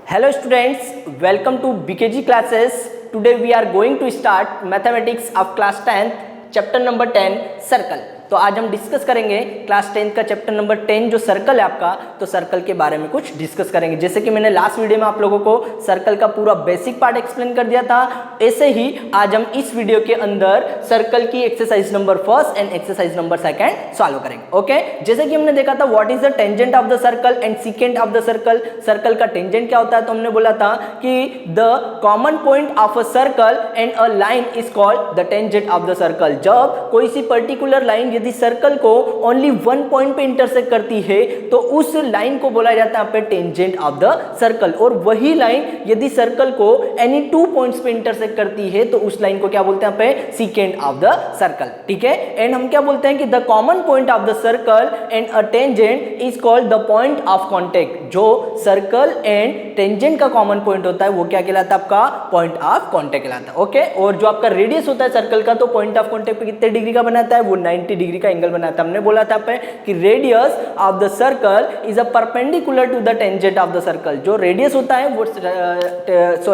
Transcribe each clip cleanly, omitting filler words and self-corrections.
Hello students, welcome to BKG classes. Today we are going to start mathematics of class 10th, chapter number 10, circle. तो आज हम discuss करेंगे class 10 का chapter number 10 जो circle है आपका, तो सर्कल के बारे में कुछ डिस्कस करेंगे। जैसे कि मैंने लास्ट वीडियो में आप लोगों को सर्कल का पूरा बेसिक पार्ट एक्सप्लेन कर दिया था, ऐसे ही आज हम इस वीडियो के अंदर सर्कल की exercise number first and exercise number second solve करेंगे। ओके, जैसे कि हमने देखा था what is the tangent of the circle and secant of the circle. Circle का टेंजेंट क्या होता है, तो हमने बोला था कि the common point of a circle and a line is called the tangent of the circle. जब कोई सी पर्टिकुलर लाइन यदि सर्कल को ओनली वन पॉइंट पे इंटरसेक्ट करती है तो उस लाइन को बोला जाता है यहाँ पे टेंजेंट ऑफ द सर्कल, और वही लाइन यदि सर्कल को एनी टू पॉइंट्स पे इंटरसेक्ट करती है तो उस लाइन को क्या बोलते हैं यहाँ पे सीकेंट ऑफ द सर्कल। ठीक है, एंड हम क्या बोलते हैं कि the common point of the circle and a tangent is called the point of contact. जो सर्कल एंड टेंजेंट का कॉमन पॉइंट होता है वो क्या कहलाता है, आपका पॉइंट ऑफ कॉन्टेक्ट कहलाता है। ओके, और जो आपका रेडियस होता है सर्कल का, तो पॉइंट ऑफ कॉन्टेक्ट पे कितने डिग्री का बनाता है, वो 90 डिग्री का एंगल बनाता है। हमने बोला था पे कि radius of the circle is a perpendicular to the tangent of the circle. जो रेडियस होता है वो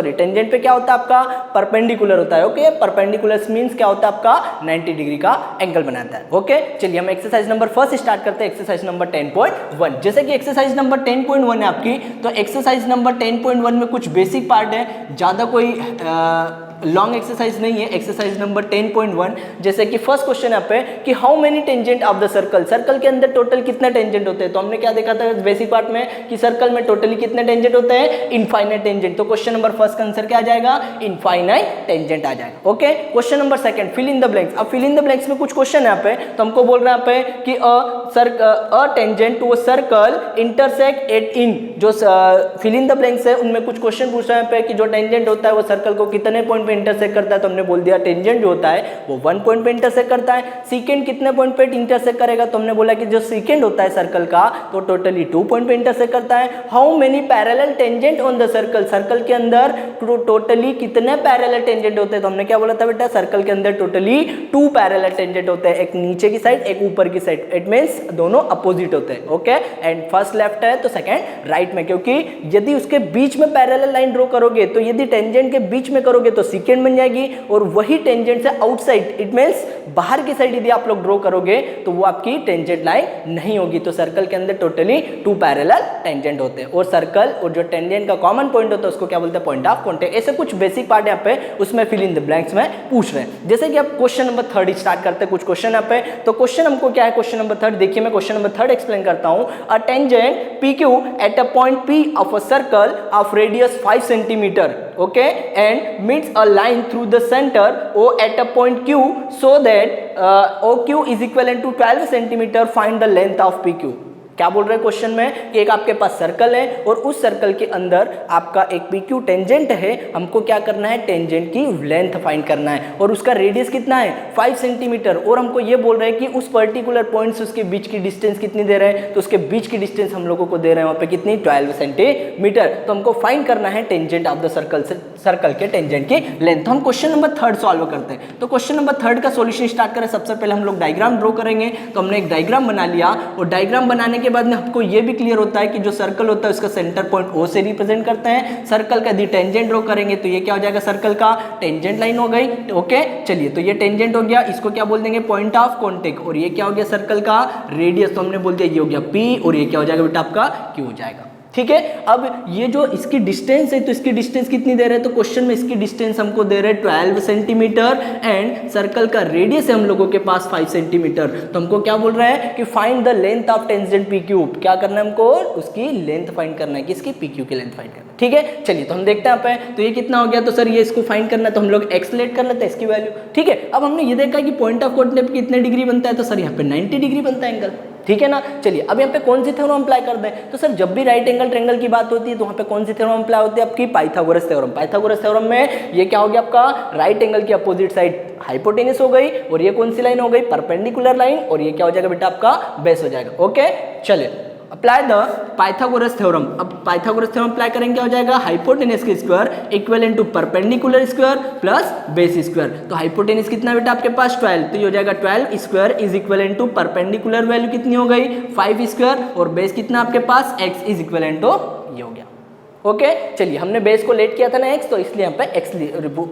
टेंजेंट पे क्या होता है, आपका परपेंडिकुलर होता है। ओके, परपेंडिकुलर मींस क्या होता है, आपका 90 डिग्री का एंगल बनाता है। ओके, चलिए हम एक्सरसाइज नंबर फर्स्ट स्टार्ट करते हैं, एक्सरसाइज नंबर 10.1। जैसे कि एक्सरसाइज नंबर 10.1 है आपकी, तो एक्सरसाइज नंबर 10.1 में कुछ बेसिक पार्ट है, ज्यादा कोई लॉन्ग एक्सरसाइज नहीं है। एक्सरसाइज नंबर 10.1, जैसे कि फर्स्ट क्वेश्चन यहाँ पे कि how many tangent of the circle. Circle के अंदर टोटल कितने टेंजेंट होते हैं, तो हमने क्या देखा था बेसिक पार्ट में कि सर्कल में टोटली कितने टेंजेंट होते हैं, इनफाइनाइट टेंजेंट। तो क्वेश्चन नंबर फर्स्ट का आंसर क्या आ जाएगा, इनफाइनाइट टेंजेंट आ जाएगा। Okay, question number second fill in the blanks. अब फिल इन द ब्लैंक्स में कुछ क्वेश्चन है यहाँ पे, तो हमको बोल रहा है यहाँ पे कि a tangent to a circle intersect at in. जो फिल इन द ब्लैंक्स है उनमें कुछ क्वेश्चन पूछ रहे हैं यहाँ पे कि जो टेंजेंट होता है वो सर्कल को कितने पॉइंट पे इंटरसेक्ट करता है, तो हमने बोल दिया टेंजेंट जो होता है वो 1 पॉइंट पे इंटरसेक्ट करता है। सीकेंड कितने पॉइंट पे इंटरसेक्ट करेगा, तो हमने बोला कि जो सीकेंड होता है सर्कल का तो टोटली 2 पॉइंट पे इंटरसेक्ट करता है। How many parallel tangent on the circle. Circle के अंदर टोटली कितने पैरेलल टेंजेंट होते हैं, तो हमने क्या बोला था बेटा, सर्कल के अंदर टोटली 2 पैरेलल टेंजेंट होते हैं, एक नीचे की साइड एक ऊपर की साइड। इट मींस दोनों अपोजिट होते हैं। ओके, एंड फर्स्ट लेफ्ट है तो सेकंड राइट में, क्योंकि यदि उसके बीच में पैरेलल लाइन ड्रॉ करोगे तो यदि टेंजेंट के बीच में करोगे तो सीकेंड बन जाएगी, और वही टेंजेंट से आउटसाइड इट मींस बाहर की साइड यदि आप लोग ड्रॉ करोगे तो वो आपकी टेंजेंट लाइन नहीं होगी। तो सर्कल के अंदर टोटली 2 पैरेलल टेंजेंट होते हैं, और सर्कल और जो टेंजेंट का कॉमन पॉइंट होता है उसको क्या बोलते हैं, पॉइंट ऑफ कॉन्टेक्ट। ऐसे कुछ बेसिक पार्ट यहाँ पे उसमें फिल इन द ब्लैंक्स में पूछ रहे हैं। जैसे कि अब क्वेश्चन नंबर 3 स्टार्ट करते हैं, कुछ क्वेश्चन यहाँ पे। तो क्वेश्चन हमको क्या है, क्वेश्चन नंबर 3 देखिए, मैं क्वेश्चन नंबर 3 एक्सप्लेन करता हूं। A tangent PQ at a point P of a circle of radius 5 centimetre, okay, and meets a line through the centre O at a point Q so that OQ is equivalent to 12 centimeter. Find the length of PQ. क्या बोल रहे हैं question में कि एक आपके पास circle है और उस सर्कल के अंदर आपका एक PQ टेंजेंट है, हमको क्या करना है, टेंजेंट की लेंथ फाइंड करना है, और उसका रेडियस कितना है 5 सेंटीमीटर, और हमको ये बोल रहे हैं कि उस पर्टिकुलर पॉइंट से उसके बीच की डिस्टेंस कितनी दे रहे हैं, तो उसके बीच की डिस्टेंस हम लोगों को दे रहे हैं वहाँ पे कितनी, 12 सेंटीमीटर। तो हमको फाइंड करना है टेंजेंट ऑफ द सर्कल से सर्कल के टेंजेंट की लेंथ। तो हम क्वेश्चन नंबर 3 सॉल्व करते हैं। तो क्वेश्चन नंबर 3 का सॉल्यूशन स्टार्ट करें। सबसे पहले हम लोग डायग्राम ड्रॉ करेंगे, तो हमने एक डायग्राम बना लिया, और डायग्राम बनाने के बाद में आपको ये भी क्लियर होता है कि जो सर्कल होता है उसका सेंटर पॉइंट O से रिप्रेजेंट करते हैं। सर्कल का यदि टेंजेंट ड्रॉ करेंगे तो ये क्या हो जाएगा, सर्कल का टेंजेंट लाइन हो गई। ओके, चलिए, तो ये टेंजेंट हो गया, इसको क्या बोल देंगे, पॉइंट ऑफ कॉन्टेक्ट, और ये क्या हो गया सर्कल का रेडियस, तो हमने बोल दिया ये हो गया P, और ये क्या हो जाएगा बेटा आपका Q हो जाएगा। ठीक है, अब ये जो इसकी डिस्टेंस है तो इसकी डिस्टेंस कितनी दे रहे हैं, तो क्वेश्चन में इसकी डिस्टेंस हमको दे रहे हैं 12 सेंटीमीटर, एंड सर्कल का रेडियस है हम लोगों के पास 5 सेंटीमीटर। तो हमको क्या बोल रहा है कि find the length of tangent PQ। क्या करना है हमको, उसकी लेंथ फाइंड करना है, किसकी, PQ की लेंथ फाइंड करना है। ठीक है, चलिए, तो हम देखते हैं यहाँ पे, तो ये कितना हो गया, तो सर ये इसको फाइंड करना है, तो हम लोग एक्सलेट कर लेते हैं इसकी वैल्यू। ठीक है, अब हमने ये देखा कि पॉइंट ऑफ कॉन्टेक्ट कितने डिग्री बनता है, तो सर यहाँ पे 90 डिग्री बनता है एंगल। ठीक है ना, चलिए, अब यहाँ पे कौन सी थ्योरम अप्लाई कर दें, तो सर जब भी राइट एंगल ट्रायंगल की बात होती है तो वहाँ पे कौन सी थ्योरम अप्लाई होती है, आपकी पाइथागोरस थ्योरम। पाइथागोरस थ्योरम में ये क्या हो गया, आपका राइट एंगल की अपोजिट साइड हाइपोटेनस हो गई, और ये कौन सी लाइन हो गई, परपेंडिकुलर लाइन, और ये क्या हो जाएगा बेटा आपका बेस हो जाएगा। ओके, चलिए, अप्लाई द पाइथागोरस थ्योरम। अब पाइथागोरस थ्योरम अप्लाई करेंगे, क्या हो जाएगा, हाइपोटेनस के square equivalent to perpendicular square plus base square. तो हाइपोटेनस कितना बेटा आपके पास 12, तो ये हो जाएगा 12 square is equivalent to perpendicular value कितनी हो गई 5 स्क्वायर, और बेस कितना आपके पास x इज इक्विवेलेंट टू ये हो गया। ओके चलिए, हमने बेस को लेट किया था ना x, तो इसलिए यहाँ पे x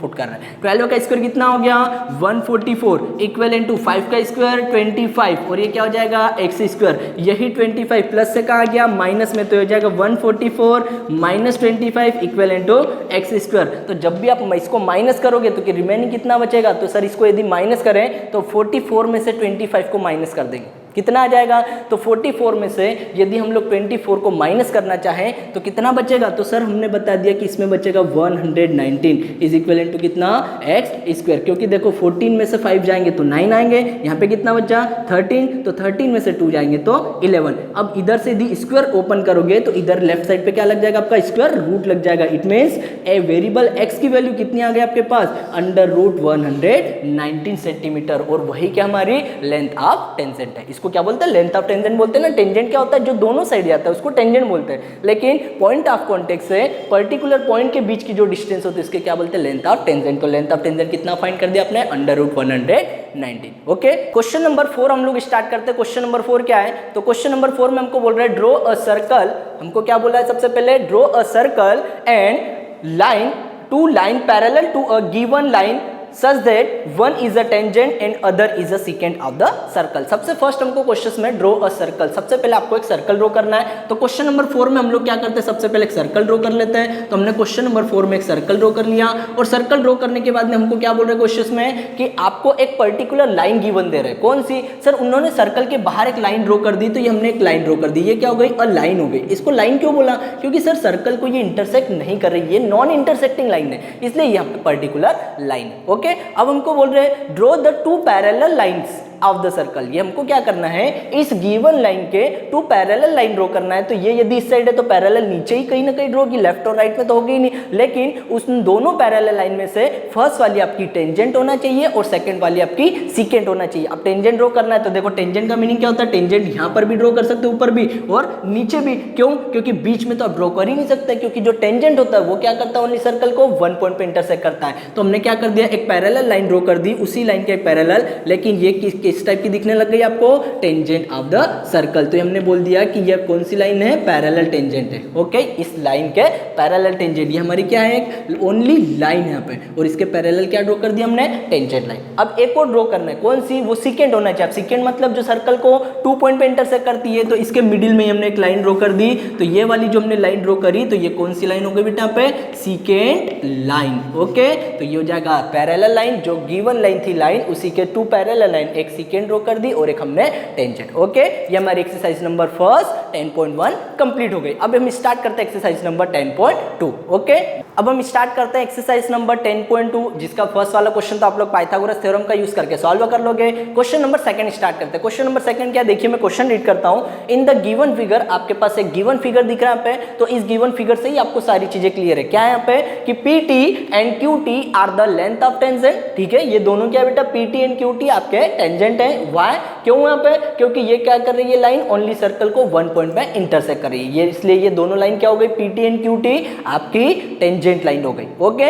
पुट कर रहे हैं। 12 का स्क्वायर कितना हो गया 144 इक्वल टू 5 का स्क्वायर 25 और ये क्या हो जाएगा x स्क्वायर। यही 25 प्लस से कहा गया माइनस में, तो हो जाएगा 144 minus 25 equal to x square. तो जब भी आप इसको माइनस करोगे तो कि रिमेनिंग कितना बचेगा, तो सर इसको यदि माइनस करें तो 44 में से 25 को माइनस कर देंगे, कितना आ जाएगा, तो 44 में से यदि हम लोग 24 को माइनस करना चाहें तो कितना बचेगा, तो सर हमने बता दिया कि इसमें बचेगा 119 इज इक्वल टू कितना x स्क्वायर, क्योंकि देखो 14 में से 5 जाएंगे तो 9 आएंगे, यहाँ पे कितना बचा 13, तो 13 में से 2 जाएंगे तो 11। अब इधर से यदि स्क्वायर ओपन करोगे तो इधर लेफ्ट साइड पे क्या लग जाएगा आपका स्क्वायर रूट लग जाएगा। It means a variable x की वैल्यू कितनी आ गई आपके पास अंडर रूट 119 सेंटीमीटर, और वही क्या हमारी लेंथ ऑफ टेंजेंट है। इसको क्या बोलते हैं, लेंथ ऑफ टेंजेंट बोलते हैं ना। टेंजेंट क्या होता है, जो दोनों साइड आता है उसको टेंजेंट बोलते हैं, लेकिन पॉइंट ऑफ कॉन्टेक्ट से पर्टिकुलर पॉइंट के बीच की जो डिस्टेंस होती है इसके क्या बोलते हैं, लेंथ ऑफ टेंजेंट। तो लेंथ ऑफ टेंजेंट कितना फाइंड कर दिया आपने under root 119। Okay, question number 4 हम लोग स्टार्ट करते हैं। क्वेश्चन नंबर 4 क्या है, तो क्वेश्चन नंबर 4 में हमको बोल रहा है ड्रॉ अ सर्कल। हमको क्या बोला है, सबसे पहले draw a circle and line to line parallel to a given line such that one is a tangent and other is a secant of the circle। सबसे फर्स्ट हमको क्वेश्चन में draw a circle, सबसे पहले आपको एक circle draw करना है। तो क्वेश्चन नंबर 4 में हम लोग क्या करते हैं, सबसे पहले एक सर्कल ड्रॉ कर लेते हैं। तो हमने क्वेश्चन नंबर 4 में एक सर्कल ड्रॉ कर लिया, और सर्कल ड्रॉ करने के बाद में हमको क्या बोल रहे हैं क्वेश्चन में कि आपको एक पर्टिकुलर लाइन गिवन दे रहे हैं। कौन सी, सर उन्होंने सर्कल के बाहर एक लाइन ड्रॉ कर दी, तो ये हमने एक लाइन ड्रॉ कर दी, ये क्या हो गई अ लाइन हो गई। इसको लाइन क्यों बोला, क्योंकि सर सर्कल को ये इंटरसेक्ट नहीं कर रही, ये नॉन इंटरसेक्टिंग लाइन है, इसलिए यहाँ पे पर्टिकुलर लाइन। ओके, अब हमको बोल रहे हैं draw the two parallel lines of the circle. ये हमको क्या करना है, इस गिवन लाइन के टू पैरेलल लाइन ड्रॉ करना है। तो ये यदि इस साइड है तो पैरेलल नीचे ही कहीं ना कहीं ड्रॉ की, लेफ्ट और राइट में तो होगी ही नहीं, लेकिन उस दोनों पैरेलल लाइन में से फर्स्ट वाली आपकी टेंजेंट होना चाहिए और सेकंड वाली आपकी सीकेंट होना चाहिए। अब टेंजेंट ड्रॉ करना है तो देखो टेंजेंट का मीनिंग क्या होता है, टेंजेंट यहाँ पर भी ड्रॉ कर सकते हो, ऊपर भी और नीचे भी। क्यों, क्योंकि बीच में तो आप ड्रॉ कर ही नहीं सकते, क्योंकि जो टेंजेंट होता है वो क्या करता है, ओनली सर्कल को वन पॉइंट पे इंटरसेक्ट करता है। तो हमने क्या कर दिया, एक पैरेलल लाइन ड्रॉ कर दी, उसी लाइन के एक पैरेलल, लेकिन ये किस टाइप की दिखने लग गई आपको, टेंजेंट ऑफ द सर्कल। तो हमने बोल दिया कि ये कौन सी लाइन है, पैरेलल टेंजेंट है। ओके, इस लाइन के पैरेलल टेंजेंट, ये हमारी क्या है, एक ओनली लाइन है यहाँ पे, और इसके पैरेलल क्या ड्रॉ कर दिया हमने, टेंजेंट लाइन। अब एक और ड्रॉ करना है, कौन सी, वो सीकेंट होना चाहिए। सीकेंट मतलब जो सर्कल को 2 पॉइंट पे इंटरसेक्ट करती है, तो इसके मिडिल में हमने एक लाइन ड्रॉ कर दी। तो ये वाली जो हमने लाइन ड्रॉ करी, तो ये कौन सी लाइन हो गई बेटा यहाँ पे, सीकेंट लाइन। ओके, तो ये हो जाएगा पैरेलल लाइन, जो गिवन लाइन थी लाइन, उसी के 2 पैरेलल लाइन, एक सीकेंट ड्रॉ कर दी और एक हमने टेंजेंट। ओके, ये हमारी एक्सरसाइज नंबर फर्स्ट 10.1 कंप्लीट हो गई। अब हम स्टार्ट करते हैं एक्सरसाइज नंबर 10.2। ओके, अब हम स्टार्ट करते हैं एक्सरसाइज नंबर 10.2, जिसका फर्स्ट वाला क्वेश्चन तो आप लोग पाइथागोरस थ्योरम का यूज करके सॉल्व कर लोगे। क्वेश्चन नंबर सेकंड स्टार्ट करते हैं। क्वेश्चन नंबर सेकंड क्या, देखिए मैं क्वेश्चन रीड करता हूं। इन द गिवन फिगर, आपके पास एक गिवन फिगर दिख रहा है यहाँ पे, तो इस गिवन फिगर से ही आपको सारी चीजें क्लियर है। क्या है यहाँ पे कि PT and QT are the length of tangent. ठीक है, ये दोनों क्या बेटा, PT एंड QT आपके टेंजेंट है। वाई, क्यों यहाँ पे, क्योंकि ये क्या कर रही है लाइन, ओनली सर्कल को 1 पॉइंट पे इंटरसेक्ट कर रही है, ये इसलिए ये दोनों लाइन क्या हो गई, PT एंड QT आपकी टेंजेंट लाइन हो गई। ओके,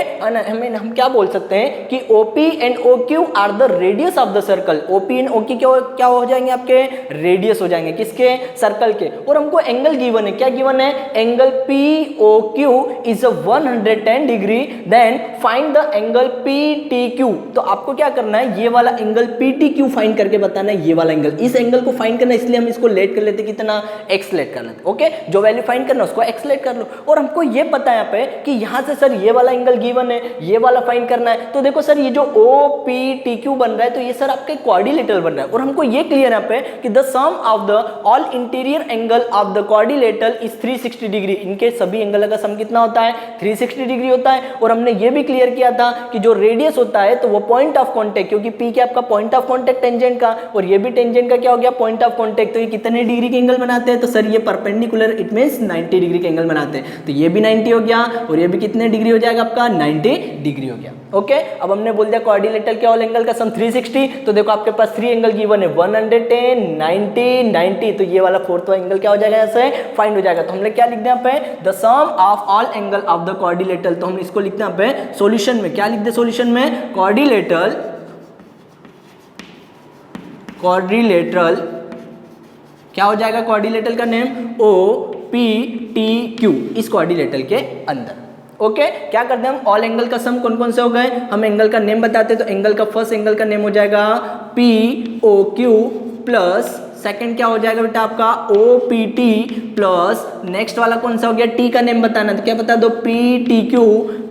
हम क्या बोल सकते हैं कि OP and OQ are the radius of the circle. OP and OQ क्या हो जाएंगे आपके, रेडियस हो जाएंगे, किसके, सर्कल के। और हमको एंगल गिवन है, क्या गिवन है, angle POQ is 110 degree, then find the angle PTQ। तो आपको क्या करना है, ये वाला एंगल PTQ फाइंड करके बताना है, ये वाला एंगल, इस एंगल को फाइंड करना है, इसलिए हम इसको लेट कर लेते, कितना, x लेट कर लेते। ओके, जो वैल्यू फाइंड करना है उसको x लेट कर लो। और हमको ये पता है यहाँ पे कि यहाँ से सर ये वाला एंगल गिवन है, ये वाला फाइंड करना है। तो देखो सर ये जो OPTQ बन रहा है, तो ये सर आपके क्वाड्रिलेटरल बन रहा है, और हमको ये क्लियर यहाँ पे कि the sum of the all interior angle of the quadrilateral is 360 degree. इनके सभी एंगल का सम कितना होता है, 360 डिग्री होता है। और हमने ये भी क्लियर किया था कि जो रेडियस होता है तो वो पॉइंट ऑफ कॉन्टेक्ट, क्योंकि P क्या आपका पॉइंट ऑफ कॉन्टेक्ट टेंजेंट का, और ये भी टेंजेंट का क्या हो गया, पॉइंट ऑफ कॉन्टेक्ट। तो ये कितने डिग्री के एंगल बनाते हैं, तो सर ये परपेंडिकुलर, इट मींस 90 डिग्री के एंगल बनाते हैं। तो ये भी 90 हो गया, और ये भी कितने डिग्री हो जाएगा आपका, 90 डिग्री हो गया। ओके, अब हमने बोल दिया क्वाड्रिलेटरल के ऑल एंगल का सम 360। तो देखो आपके पास 3 एंगल गिवन है, 110, 90, 90। तो ये वाला फोर्थ एंगल क्या हो जाएगा, ऐसे फाइंड हो जाएगा। तो हमने क्या लिख दिया यहाँ पे, the sum of all angle of the quadrilateral. तो हम इसको लिखते हैं यहाँ पे सॉल्यूशन में, क्या लिख दे सॉल्यूशन में, क्वाड्रिलेटरल क्या हो जाएगा, क्वाड्रिलेटरल का name OQT P T Q इस क्वाड्रिलेटरल के अंदर। ओके क्या करते हैं हम, ऑल एंगल का सम कौन कौन से हो गए, हम एंगल का नेम बताते हैं, तो एंगल का फर्स्ट एंगल का नेम हो जाएगा P O Q plus second क्या हो जाएगा बेटा आपका O P T plus next वाला कौन सा हो गया, टी का नेम बताना, तो क्या बता दो P T Q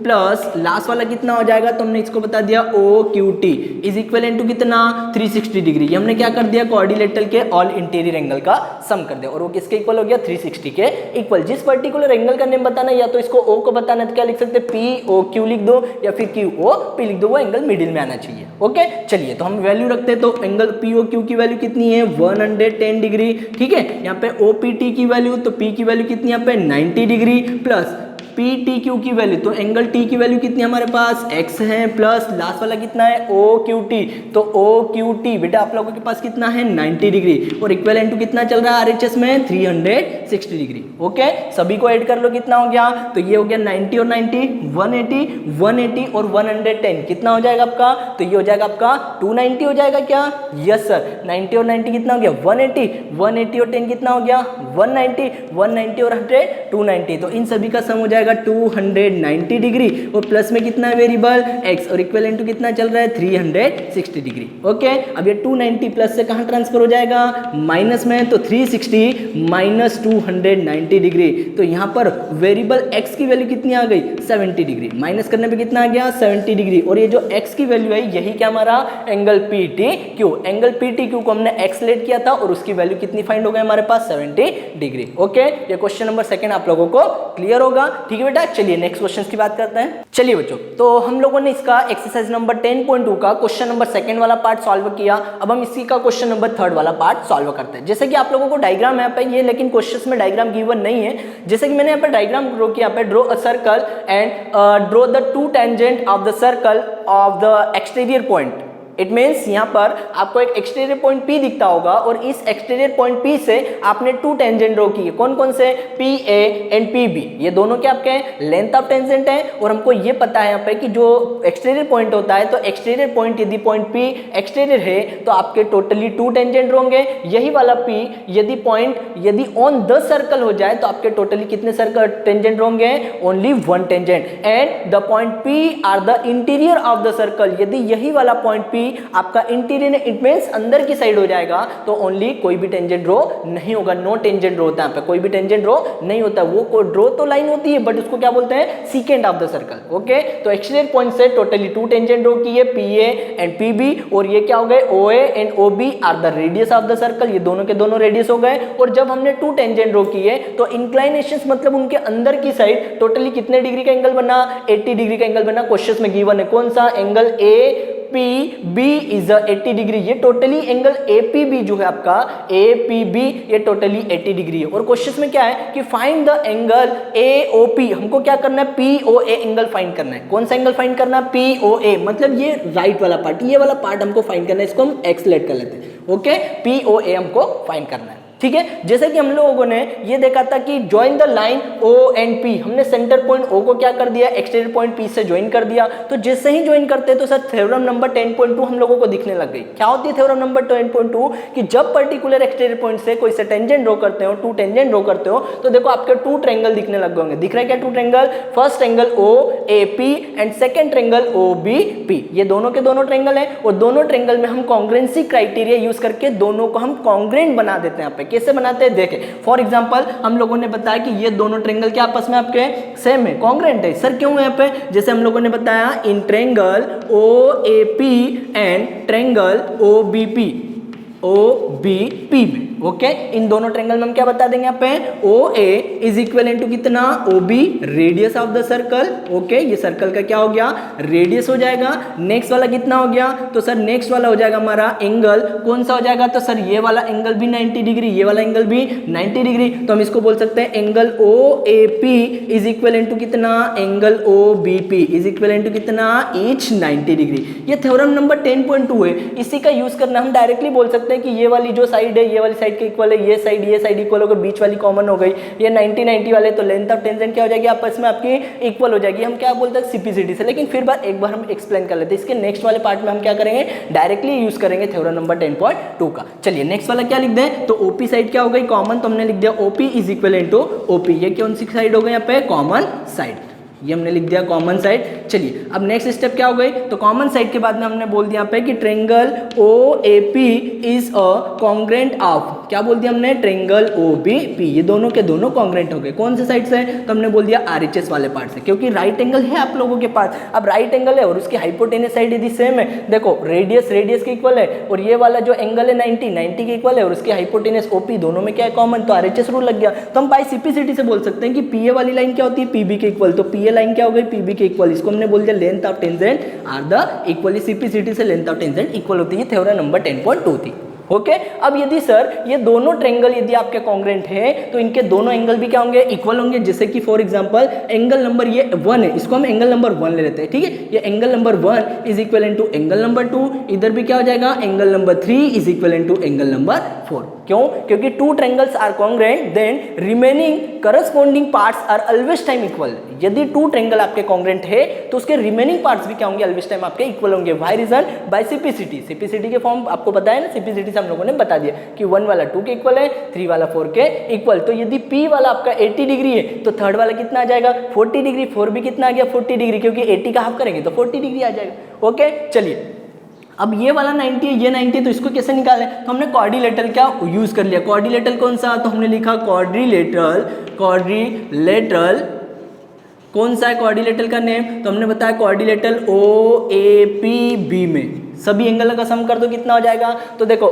plus last वाला कितना हो जाएगा, तो हमने इसको बता दिया O Q T is equal to कितना 360 डिग्री। ये हमने क्या कर दिया, क्वाड्रिलेटरल के ऑल इंटीरियर एंगल का सम कर दिया और वो किसके इक्वल हो गया 360 के इक्वल। जिस पर्टिकुलर एंगल का नेम बताना या तो इसको ओ को बताना तो क्या लिख सकते हैं पी ओ क्यू लिख दो या फिर क्यू ओ पी लिख दो, वो एंगल मिडिल में आना चाहिए। ओके चलिए तो हम वैल्यू रखते हैं, तो एंगल पी ओ क्यू की वैल्यू कितनी है 110 डिग्री, ठीक है। यहाँ पे ओ पी टी की वैल्यू, तो पी की वैल्यू कितनी यहाँ पे 90 degree plus P T Q की वैल्यू, तो एंगल टी की वैल्यू कितनी हमारे पास x है प्लस लास्ट वाला कितना है ओ क्यू टी, तो ओ क्यू टी बेटा आप लोगों के पास कितना है 90 डिग्री और इक्विवेलेंट टू कितना चल रहा है आरएचएस में 360 डिग्री। ओके सभी को ऐड कर लो कितना हो गया, तो ये हो गया 90 और 90 180 180 और 110 कितना हो जाएगा आपका, तो ये हो जाएगा आपका 290 हो जाएगा क्या, यस सर 90 और 90 कितना हो गया 180 180 और 10 कितना हो गया 190 190 और 100 290, तो इन सभी का सम हो जाएगा 290 डिग्री और प्लस में कितना है वेरिएबल x और इक्विवेलेंट टू कितना चल रहा है 360 डिग्री। ओके अब ये 290 प्लस से कहां ट्रांसफर हो जाएगा माइनस में, तो 360 माइनस 290 डिग्री, तो यहां पर वेरिएबल x की वैल्यू कितनी आ गई 70 डिग्री, माइनस करने पे कितना आ गया 70 डिग्री और ये जो x की वैल्यू है यही क्या हमारा angle P T Q, angle P T Q को हमने x लेट किया था और उसकी वैल्यू कितनी फाइंड हो गई हमारे पास 70 डिग्री। ओके ये क्वेश्चन नंबर सेकंड आप लोगों को क्लियर होगा, ठीक है बेटा। चलिए नेक्स्ट क्वेश्चन की बात करते हैं। चलिए बच्चों तो हम लोगों ने इसका एक्सरसाइज नंबर 10.2 का क्वेश्चन नंबर सेकंड वाला पार्ट सॉल्व किया, अब हम इसी का क्वेश्चन नंबर थर्ड वाला पार्ट सॉल्व करते हैं। जैसे कि आप लोगों को डायग्राम यहाँ पे ये, लेकिन क्वेश्चन में डायग्राम गिवन नहीं है। जैसे कि मैंने यहाँ पे डायग्राम ड्रॉ किया, यहाँ पे draw a circle and draw the two tangent of the circle of the exterior point. It means यहाँ पर आपको एक एक्सटीरियर पॉइंट P दिखता होगा और इस एक्सटीरियर पॉइंट P से आपने टू टेंजेंट ड्रॉ किए, कौन कौन से PA एंड PB, ये दोनों क्या आपके लेंथ ऑफ टेंजेंट है और हमको ये पता है यहाँ पे कि जो एक्सटीरियर पॉइंट होता है तो एक्सटीरियर पॉइंट यदि पॉइंट P एक्सटीरियर है तो आपके टोटली टू टेंजेंट होंगे, यही वाला P यदि ऑन द सर्कल हो जाए तो आपके टोटली कितने सर्कल टेंजेंट होंगे, only one tangent and the point P are the interior of the circle. यदि यही वाला पॉइंट P आपका इंटीरियर इट मींस अंदर की साइड हो जाएगा तो ओनली कोई भी टेंजेंट ड्रॉ नहीं होगा, नो टेंजेंट ड्रॉ होता है, यहाँ पे कोई भी टेंजेंट ड्रॉ नहीं होता, वो ड्रॉ तो लाइन होती है बट उसको क्या बोलते हैं secant of the circle. Okay तो एक्सटीरियर पॉइंट से टोटली टू टेंजेंट ड्रॉ किए PA एंड PB और ये क्या हो गए OA and OB are the radius of the circle, ये दोनों के दोनों रेडियस हो गए। और जब हमने टू टेंजेंट ड्रॉ किए तो इंक्लाइनेशंस मतलब उनके अंदर की साइड टोटली कितने डिग्री का एंगल बना 80 डिग्री का एंगल बना। क्वेश्चन में गिवन है कौन सा एंगल APB इज 80 डिग्री, ये टोटली एंगल APB जो है आपका APB ये टोटली 80 डिग्री है। और क्वेश्चन में क्या है कि फाइंड द एंगल AOP, हमको क्या करना है POA एंगल फाइंड करना है। कौन सा एंगल फाइंड करना है POA, मतलब ये राइट वाला पार्ट, ये वाला पार्ट हमको फाइंड करना है, इसको हम x लेट कर लेते हैं। ओके POA हमको फाइंड करना है, ठीक है। जैसे कि हम लोगों ने ये देखा था कि join the line O and P, हमने सेंटर पॉइंट O को क्या कर दिया एक्सटीरियर पॉइंट P से ज्वाइन कर दिया, तो जैसे ही ज्वाइन करते हैं तो सर थ्योरम नंबर 10.2 हम लोगों को दिखने लग गई। क्या होती है थ्योरम नंबर 10.2 कि जब पर्टिकुलर एक्सटीरियर पॉइंट से कोई से टेंजेंट ड्रॉ करते हो, टू टेंजेंट ड्रॉ करते हो तो देखो आपके टू ट्रायंगल दिखने लग गए। दिख रहा है क्या two triangle, first triangle OAP and second triangle OBP, ये दोनों के दोनों ट्रायंगल है और दोनों ट्रायंगल में हम कॉन्ग्रुएंसी क्राइटेरिया यूज करके दोनों को हम कॉन्ग्रुएंट बना देते हैं। यहाँ पे कैसे बनाते हैं फॉर एग्जांपल हम लोगों ने बताया कि ये दोनों ट्रायंगल के आपस में आपके सेम है, कॉन्ग्रुएंट है। सर क्यों है यहाँ पे, जैसे हम लोगों ने बताया in triangle OAP and triangle OBP में। ओके इन दोनों ट्रायंगल में हम क्या बता देंगे यहाँ पे OA इज इक्वल टू कितना OB radius of the circle. Okay ये सर्कल का क्या हो गया रेडियस हो जाएगा। नेक्स्ट वाला कितना हो गया, तो सर नेक्स्ट वाला हो जाएगा हमारा एंगल कौन सा हो जाएगा, तो सर ये वाला एंगल भी 90 डिग्री, ये वाला एंगल भी 90 डिग्री, तो हम इसको बोल सकते हैं angle OAP is equal to कितना angle OBP is equal to कितना ईच 90 डिग्री। ये थ्योरम नंबर 10.2 है, इसी का यूज करना हम डायरेक्टली बोल सकते हैं कि ये वाली जो साइड है ये वाली साइड के इक्वल है, ये साइड इक्वल हो गई, बीच वाली कॉमन हो गई, ये 90 वाले, तो लेंथ ऑफ टेंजेंट क्या हो जाएगी आपस में आपकी इक्वल हो जाएगी। हम क्या बोलते हैं सिंपलिसिटी से, लेकिन फिर एक बार हम एक्सप्लेन कर लेते हैं। इसके नेक्स्ट वाले पार्ट में हम क्या करेंगे, डायरेक्टली यूज करेंगे थ्योरम नंबर 10.2 का। चलिए नेक्स्ट वाला क्या लिख दें, तो ओपी साइड क्या हो गई कॉमन, तो हमने लिख दिया OP is equal to OP. ये कौन सी साइड हो गई यहाँ पे, कॉमन साइड, ये हमने लिख दिया कॉमन साइड। चलिए अब नेक्स्ट स्टेप क्या हो गई, तो कॉमन साइड के बाद में हमने बोल दिया यहाँ पे कि triangle OAP is a congruent of, क्या बोल दिया हमने, ट्रायंगल OBP, ये दोनों के दोनों कॉन्ग्रेंट हो गए। कौन से साइड से, तो हमने बोल दिया RHS वाले पार्ट से, क्योंकि राइट एंगल है आप लोगों के पास। अब राइट एंगल है और उसकी हाइपोटेनस साइड यदि सेम है, देखो रेडियस के इक्वल है, और ये वाला जो एंगल है 90 के इक्वल है, और उसकी हाइपोटेनस OP दोनों में क्या है, कॉमन, तो RHS रूल लग गया। तो हम बाय सिंपलिसिटी से बोल सकते हैं कि PA वाली लाइन क्या होती है, PB के इक्वल, तो PA लाइन क्या हो गई, PB के इक्वल। इसको हमने बोल दिया length of tangent are the equally, simplicity से लेंथ ऑफ टेंजेंट इक्वल होती है, थ्योरम नंबर 10.2 थी। ओके अब यदि सर ये दोनों ट्रायंगल यदि आपके कॉन्ग्रेंट है, तो इनके दोनों एंगल भी क्या होंगे, इक्वल होंगे। जैसे कि फॉर एग्जांपल एंगल नंबर ये 1 है, इसको हम एंगल नंबर 1 ले लेते हैं, ठीक है। ये angle number 1 is equal to angle number 2, इधर भी क्या हो जाएगा, angle number 3 is equal to angle number 4। क्यों, क्योंकि two triangles are congruent, then remaining corresponding parts are always time equal. यदि टू ट्रायंगल आपके कॉन्ग्रेंट है तो उसके रिमेनिंग पार्ट्स भी क्या होंगे, ऑलवेज टाइम आपके इक्वल होंगे। Why reason, by simplicity. Simplicity के फॉर्म आपको पता है ना, सिंपलिसिटी से हम लोगों ने बता दिया कि 1 वाला 2 के इक्वल है, 3 वाला 4 के इक्वल। तो यदि P वाला आपका 80 डिग्री है तो थर्ड वाला कितना आ जाएगा, 40 डिग्री। 4 भी कितना आ गया, 40 डिग्री, क्योंकि 80 का हाफ करेंगे तो 40 डिग्री आ जाएगा। ओके चलिए अब ये वाला 90 है, ये 90 है, तो इसको कैसे निकालें, तो हमने क्वाड्रिलेटरल क्या यूज कर लिया। क्वाड्रिलेटरल कौन सा, तो हमने लिखा क्वाड्रिलेटरल कौन सा है क्वाड्रिलेटरल का नेम, तो हमने बताया क्वाड्रिलेटरल OAPB में सभी एंगल का सम कर दो, कितना हो जाएगा। तो देखो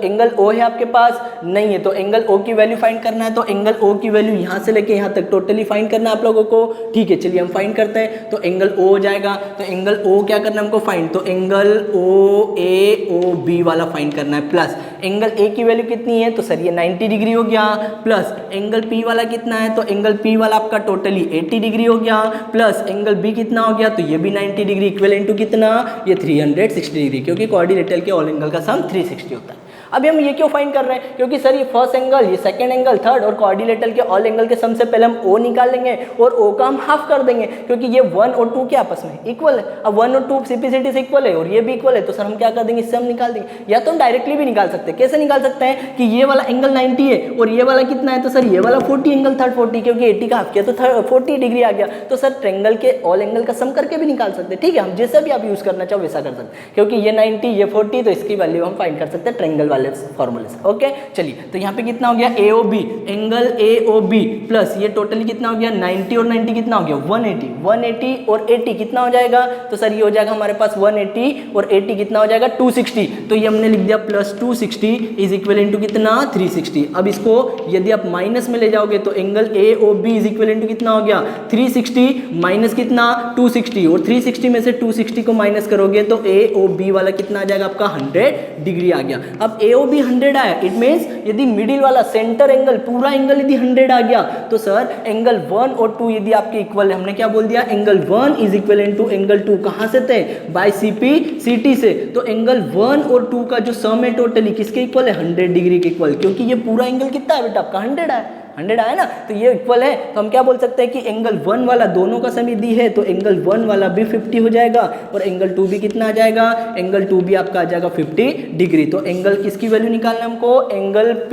एंगल O है आपके पास, नहीं है तो एंगल O की वैल्यू फाइंड करना है, तो एंगल O की वैल्यू यहाँ से लेके यहाँ तक टोटली फाइंड करना है आप लोगों को, ठीक है। चलिए हम फाइंड करते हैं, तो एंगल O हो जाएगा, तो एंगल O क्या करना है हमको फाइंड, तो एंगल OAOB वाला फाइंड करना है, प्लस एंगल A की वैल्यू कितनी है, तो सर ये 90 डिग्री हो गया, प्लस एंगल P वाला कितना है, तो एंगल P वाला आपका टोटली 80 डिग्री हो गया, प्लस एंगल B कितना हो गया, तो ये भी 90 डिग्री, इक्वल इनटू कितना, ये 360 डिग्री, क्योंकि क्वाड्रिलेटरल के ऑल एंगल का सम 360 होता है। अभी हम ये क्यों फाइंड कर रहे हैं, क्योंकि सर ये फर्स्ट एंगल, ये सेकंड एंगल, थर्ड और क्वाड्रिलेटरल के ऑल एंगल के सम से पहले हम O निकाल लेंगे और O का हम हाफ कर देंगे, क्योंकि ये 1 और 2 के आपस में इक्वल है। अब 1 और 2 सिंपलिसिटी से इक्वल है और ये भी इक्वल है, तो सर हम क्या कर देंगे, इससे हम निकाल देंगे। या तो हम डायरेक्टली भी निकाल सकते हैं, कैसे निकाल सकते हैं कि ये वाला एंगल 90 है और ये वाला कितना है, तो सर ये वाला 40, एंगल थर्ड 40, क्योंकि 80 का हाफ किया तो 40 डिग्री आ गया, तो सर ट्रायंगल के ऑल एंगल का सम करके भी निकाल सकते हैं, ठीक है। हम जैसा भी आप यूज करना चाहो वैसा कर सकते हैं, क्योंकि ये 90 ये 40, तो इसकी वैल्यू हम फाइंड कर सकते हैं ट्रायंगल वाले फॉर्मूले से। ओके चलिए तो यहाँ पे कितना हो गया, AOB एंगल AOB प्लस ये टोटली कितना हो गया, 90 और 90 कितना हो गया, 180 और 80 कितना हो जाएगा, तो सर ये हो जाएगा हमारे पास 180 और 80 कितना हो जाएगा, 260। तो ये हमने लिख दिया प्लस 260 इज इक्वल इनटू कितना, 360। अब इसको यदि आप माइनस में ले जाओगे तो angle AOB is equal into कितना हो गया, 360 माइनस कितना, 260, और 360 में से 260 को माइनस करोगे तो AOB वाला कितना आ जाएगा आपका, 100 डिग्री आ गया। अब AOB 100 आया, इट मीन्स यदि मिडिल वाला सेंटर एंगल पूरा एंगल यदि 100 आ गया, तो सर एंगल 1 और 2 यदि आपके इक्वल है, हमने क्या बोल दिया, angle 1 is equal to angle 2, कहां से थे, बाय CP/CT से। तो एंगल 1 और 2 का जो सम है टोटली किसके इक्वल है, 100 डिग्री के इक्वल, क्योंकि ये पूरा एंगल कितना है बेटा आपका, 100 है, 100 आया ना, तो ये इक्वल है। तो हम क्या बोल सकते हैं कि एंगल 1 वाला दोनों का सम यदि है तो एंगल 1 वाला भी 50 हो जाएगा और एंगल 2 भी कितना आ जाएगा, एंगल 2 भी आपका आ जाएगा 50 डिग्री। तो एंगल किसकी वैल्यू निकालना हमको, एंगल P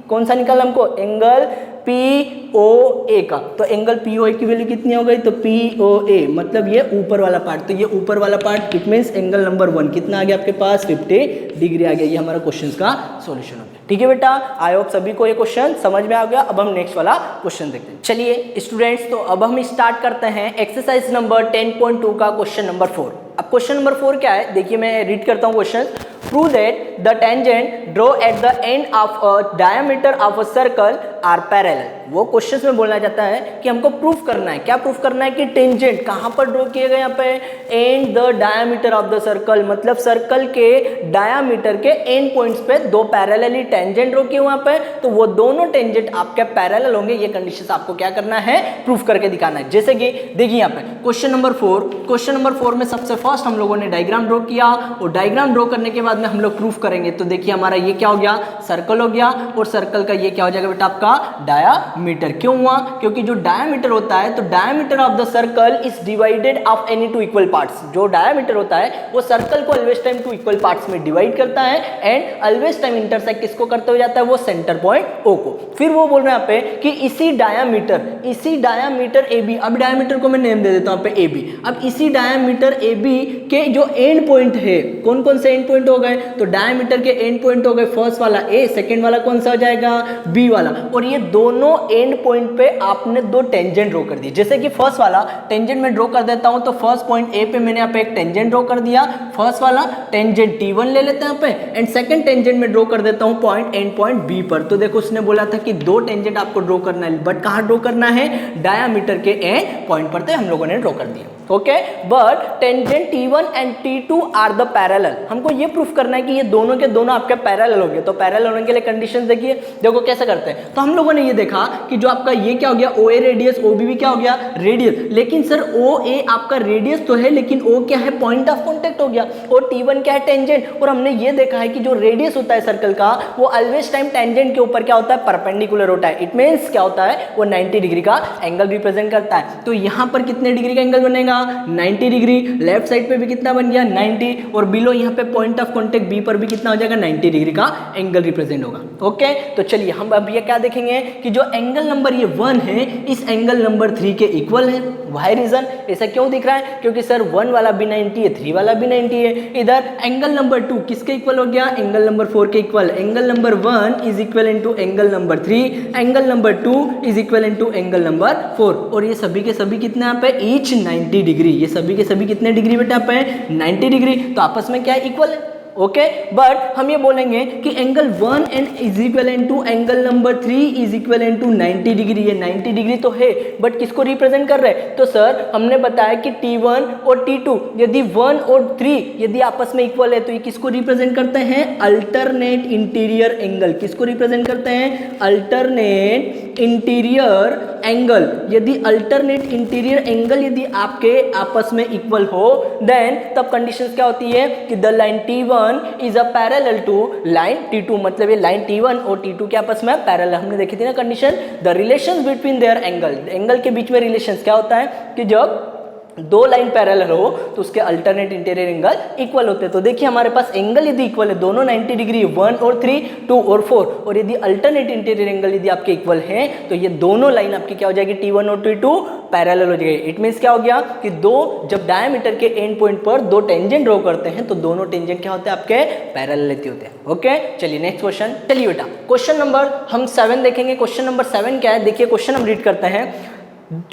कौन सा निकालना हमको, एंगल POA का। तो एंगल POA की वैल्यू कितनी हो गई, तो POA मतलब ये ऊपर वाला पार्ट, तो ये ऊपर वाला part it means angle number 1 कितना आ गया आपके पास, 50 डिग्री आ गया। ये हमारा क्वेश्चन का सॉल्यूशन हो गया, ठीक है बेटा। आई होप सभी को ये क्वेश्चन समझ में आ गया। अब हम नेक्स्ट वाला क्वेश्चन देखते हैं। चलिए स्टूडेंट्स, तो अब हम स्टार्ट करते हैं एक्सरसाइज नंबर 10.2 का क्वेश्चन नंबर 4। अब क्वेश्चन नंबर 4 क्या है, देखिए मैं रीड करता हूँ question. Prove that the tangent draw at the end of a diameter of a circle are parallel. वो क्वेश्चन में बोलना चाहता है कि हमको प्रूफ करना है, क्या प्रूफ करना है कि टेंजेंट कहाँ पर ड्रॉ किए गए यहाँ पे, and the diameter of the circle, मतलब सर्कल के डायमीटर के एंड पॉइंट्स पे दो पैरेलली टेंजेंट ड्रॉ किए वहाँ पे, तो वो दोनों टेंजेंट आपके पैरेलल होंगे। ये कंडीशन आपको क्या करना है, प्रूफ करके दिखाना है। जैसे कि देखिए यहाँ पे क्वेश्चन नंबर 4 में सबसे फर्स्ट हम लोगों ने डायग्राम ड्रॉ किया और डायग्राम ड्रॉ करने के बाद बाद में हम लोग प्रूफ करेंगे। तो देखिए हमारा ये क्या हो गया, सर्कल हो गया, और सर्कल का ये क्या हो जाएगा बेटा आपका डायामीटर। क्यों हुआ, क्योंकि जो डायामीटर होता है तो diameter of the circle is divided of any two equal parts. जो डायामीटर होता है वो सर्कल को always time two equal parts में डिवाइड करता है एंड ऑलवेज टाइम इंटरसेक्ट किसको करते हो जाता है, वो सेंटर पॉइंट ओ को। फिर वो बोल रहे हैं यहाँ पे कि इसी डायामीटर ए बी, अब डायामीटर को मैं नेम दे देता हूँ यहाँ पे ए बी। अब इसी डायामीटर ए बी के जो एंड पॉइंट है, कौन कौन से एंड पॉइंट हो गए, तो डायामीटर के एंड पॉइंट हो गए फर्स्ट वाला ए, सेकंड वाला कौन सा हो जाएगा बी वाला, और ये दोनों एंड पॉइंट पे आपने दो टेंजेंट ड्रॉ कर दी। जैसे कि फर्स्ट वाला टेंजेंट में ड्रॉ कर देता हूं, तो फर्स्ट पॉइंट ए पे मैंने यहाँ पे एक टेंजेंट ड्रॉ कर दिया, फर्स्ट वाला टेंजेंट T1 ले लेते हैं यहाँ पे, एंड सेकंड टेंजेंट में ड्रॉ कर देता हूं पॉइंट एंड पॉइंट बी पर। तो देखो उसने बोला था कि दो टेंजेंट आपको ड्रॉ करना है, बट कहाँ ड्रॉ करना है, डायामीटर के एंड पॉइंट पर, तो हम लोगों ने ड्रॉ कर दिया। Okay, but tangent T1 and T2 are the parallel. हमको ये प्रूफ करना है कि ये दोनों के दोनों आपके पैरेलल हो गए। तो पैरेलल होने के लिए कंडीशन देखिए, देखो कैसे करते हैं। तो हम लोगों ने ये देखा कि जो आपका ये क्या हो गया OA रेडियस, OB भी क्या हो गया रेडियस, लेकिन सर OA आपका रेडियस तो है, लेकिन O क्या है, पॉइंट ऑफ कॉन्टेक्ट हो गया, और T1 क्या है, टेंजेंट। और हमने ये देखा है कि जो रेडियस होता है सर्कल का वो ऑलवेज टाइम टेंजेंट के ऊपर क्या होता है, परपेंडिकुलर होता है। इट मींस क्या होता है, वो 90 डिग्री का एंगल रिप्रेजेंट करता है। तो यहाँ पर कितने डिग्री का एंगल बनेगा, 90 डिग्री। लेफ्ट साइड पे भी कितना बन गया 90, और बिलो यहाँ पे पॉइंट ऑफ कॉन्टेक्ट बी पर भी कितना हो जाएगा 90 डिग्री का एंगल रिप्रेजेंट होगा। ओके, तो चलिए हम अब ये क्या देखेंगे कि जो एंगल नंबर ये 1 है इस एंगल नंबर 3 के इक्वल है। वाई रीजन, ऐसा क्यों दिख रहा है, क्योंकि सर 1 वाला भी 90 है, 3 वाला भी 90 है। इधर एंगल नंबर 2 किसके इक्वल हो गया, एंगल नंबर 4 के equal. Angle number 1 is equal into angle number 3, angle number 2 is equal into angle number 4, और ये सभी के सभी कितने यहाँ पे ईच 90 डिग्री। ये सभी के सभी कितने डिग्री बेटा पे 90 डिग्री, तो आपस में क्या इक्वल है। ओके, बट हम ये बोलेंगे कि angle 1 and is equal to angle number 3 is equal to 90 degree. ये 90 डिग्री तो है, बट किसको रिप्रेजेंट कर रहे हैं, तो सर हमने बताया कि T1 और T2 यदि 1 और 3 यदि आपस में इक्वल है तो ये किसको रिप्रेजेंट करते हैं, अल्टरनेट इंटीरियर एंगल। किसको रिप्रेजेंट करते हैं, अल्टरनेट इंटीरियर एंगल। यदि अल्टरनेट इंटीरियर एंगल यदि आपके आपस में इक्वल हो, देन तब कंडीशंस क्या होती है कि the line T1 is a parallel to line T2। मतलब ये लाइन T1 और T2 के आपस में पैरेलल। हमने देखी थी ना condition, the relations between their angle. Angle के बीच में रिलेशंस क्या होता है कि जब दो लाइन पैरेलल हो तो उसके अल्टरनेट इंटीरियर एंगल इक्वल होते हैं। तो देखिए हमारे पास एंगल यदि इक्वल है, दोनों 90 डिग्री, 1 और 3, 2 और 4, और यदि अल्टरनेट इंटीरियर एंगल यदि आपके इक्वल हैं तो ये दोनों लाइन आपकी क्या हो जाएगी, T1 और T2 पैरेलल हो जाएगी। इट मीन्स क्या हो गया कि दो जब डायमीटर के एंड पॉइंट पर दो टेंजेंट ड्रॉ करते हैं तो दोनों टेंजेंट क्या होते हैं, आपके पैरेलल होते हैं। ओके, चलिए नेक्स्ट क्वेश्चन। चलिए बेटा क्वेश्चन नंबर हम 7 देखेंगे। क्वेश्चन नंबर 7 क्या है, देखिए क्वेश्चन हम रीड करते हैं।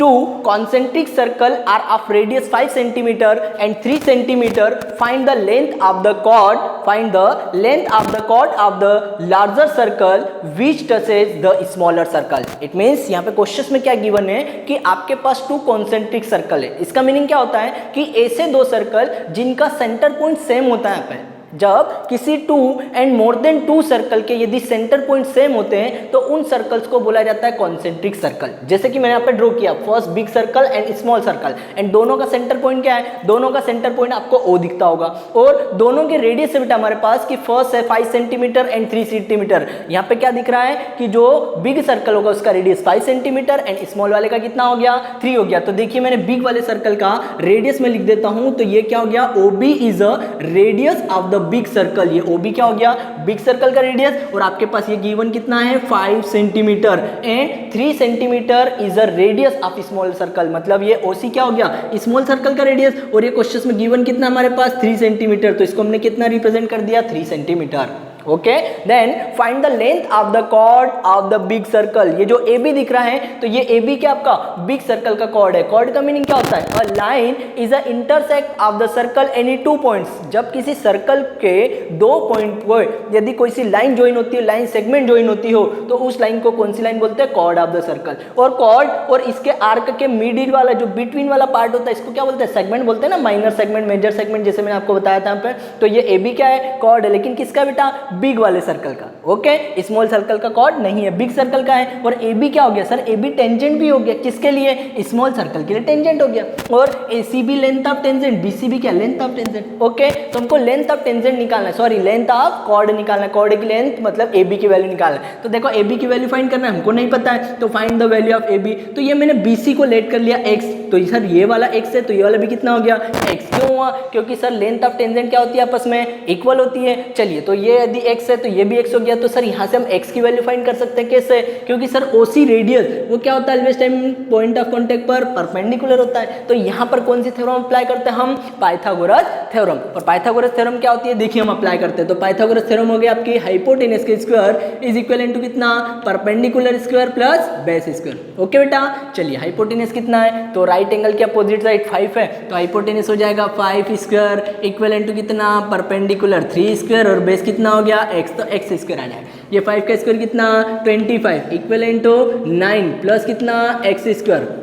Two concentric circle are of radius 5 centimeter and 3 centimeter. Find the length of the chord. Find the length of the chord of the larger circle which touches the smaller circle. It means यहाँ पे question में क्या given है कि आपके पास 2 concentric circle है। इसका meaning क्या होता है कि ऐसे दो सर्कल जिनका सेंटर पॉइंट सेम होता है। यहाँ पे जब किसी 2 एंड मोर देन 2 सर्कल के यदि सेंटर पॉइंट सेम होते हैं तो उन सर्कल्स को बोला जाता है कॉन्सेंट्रिक सर्कल। जैसे कि मैंने यहाँ पे ड्रॉ किया first big circle and small circle, and दोनों का सेंटर पॉइंट क्या है, दोनों का सेंटर पॉइंट आपको O दिखता होगा, और दोनों के रेडियस है बेटा हमारे पास कि फर्स्ट है 5 सेंटीमीटर एंड 3 सेंटीमीटर। यहाँ पे क्या दिख रहा है कि जो बिग सर्कल होगा उसका रेडियस 5 सेंटीमीटर एंड स्मॉल वाले का कितना हो गया, 3 हो गया। तो देखिए मैंने बिग वाले सर्कल का रेडियस में लिख देता हूं, तो ये क्या हो गया, OB is a radius of the big circle. ये OB क्या हो गया, बिग सर्कल का रेडियस, और आपके पास ये गिवन कितना है 5 centimetre and 3 centimetre is a radius of small circle. मतलब ये OC क्या हो गया, स्मॉल सर्कल का रेडियस, और ये क्वेश्चन में गिवन कितना हमारे पास 3 सेंटीमीटर, तो इसको हमने कितना रिप्रेजेंट कर दिया 3 centimetre. Okay, then find the length of the chord of the big circle. ये जो AB दिख रहा है तो ये AB क्या आपका बिग सर्कल का कॉर्ड है। कॉर्ड का मीनिंग क्या होता है, a line is a intersect of the circle any 2 points. जब किसी सर्कल के 2 पॉइंट पर यदि कोई सी लाइन ज्वाइन होती है, लाइन सेगमेंट ज्वाइन होती हो, तो उस लाइन को कौन सी लाइन बोलते हैं, कॉर्ड ऑफ द सर्कल। और कॉर्ड और इसके आर्क के मिडिल वाला जो बिटवीन वाला पार्ट होता है इसको क्या बोलते हैं, सेगमेंट बोलते हैं ना, माइनर सेगमेंट, मेजर सेगमेंट, जैसे मैंने आपको बताया था यहाँ पे। तो ये AB क्या है, कॉर्ड है, लेकिन किसका बेटा, बिग वाले सर्कल का, ओके, स्मॉल सर्कल का कॉर्ड नहीं है, बिग सर्कल का है। और ए बी क्या हो गया सर, ए बी टेंजेंट भी हो गया, किसके लिए, स्मॉल सर्कल के लिए टेंजेंट हो गया। और A C B length of tangent, B C B क्या लेंथ ऑफ टेंजेंट, ओके। तो हमको लेंथ ऑफ टेंजेंट निकालना है, सॉरी लेंथ ऑफ कॉर्ड निकालना है, कॉर्ड की लेंथ मतलब ए बी की वैल्यू निकालना है। तो देखो ए बी की वैल्यू फाइंड करना है, हमको नहीं पता है, तो find the value of A B. तो ये मैंने बी सी को लेट कर लिया x, तो सर ये वाला x है तो ये वाला भी कितना हो गया x। क्यों हुआ, क्योंकि सर लेंथ ऑफ टेंजेंट क्या होती है, आपस में इक्वल होती है। चलिए तो ये यदि x है तो ये भी x हो गया, तो सर यहाँ से हम x की वैल्यू फाइंड कर सकते हैं, कैसे, क्योंकि सर OC रेडियस वो क्या होता है, always time point of contact पर परपेंडिकुलर होता है। तो यहाँ पर कौन सी थ्योरम अप्लाई करते हैं हम, पाइथागोरस थ्योरम। और पाइथागोरस थ्योरम क्या होती है, देखिए हम अप्लाई करते हैं। तो पाइथागोरस थ्योरम हो गया आपकी हाइपोटेनस के स्क्वायर इज इक्वल टू कितना, perpendicular square plus base square, okay बेटा। चलिए हाइपोटेनस कितना है, तो राइट एंगल के अपोजिट साइड 5 है, तो हाइपोटेनस हो जाएगा 5 स्क्वायर इक्वल टू कितना, परपेंडिकुलर 3 स्क्वायर और बेस कितना हो गया x, तो x स्क्वायर आ जाएगा। ये 5 का स्क्वायर कितना 25 इक्वल टू 9 प्लस कितना x स्क्वायर।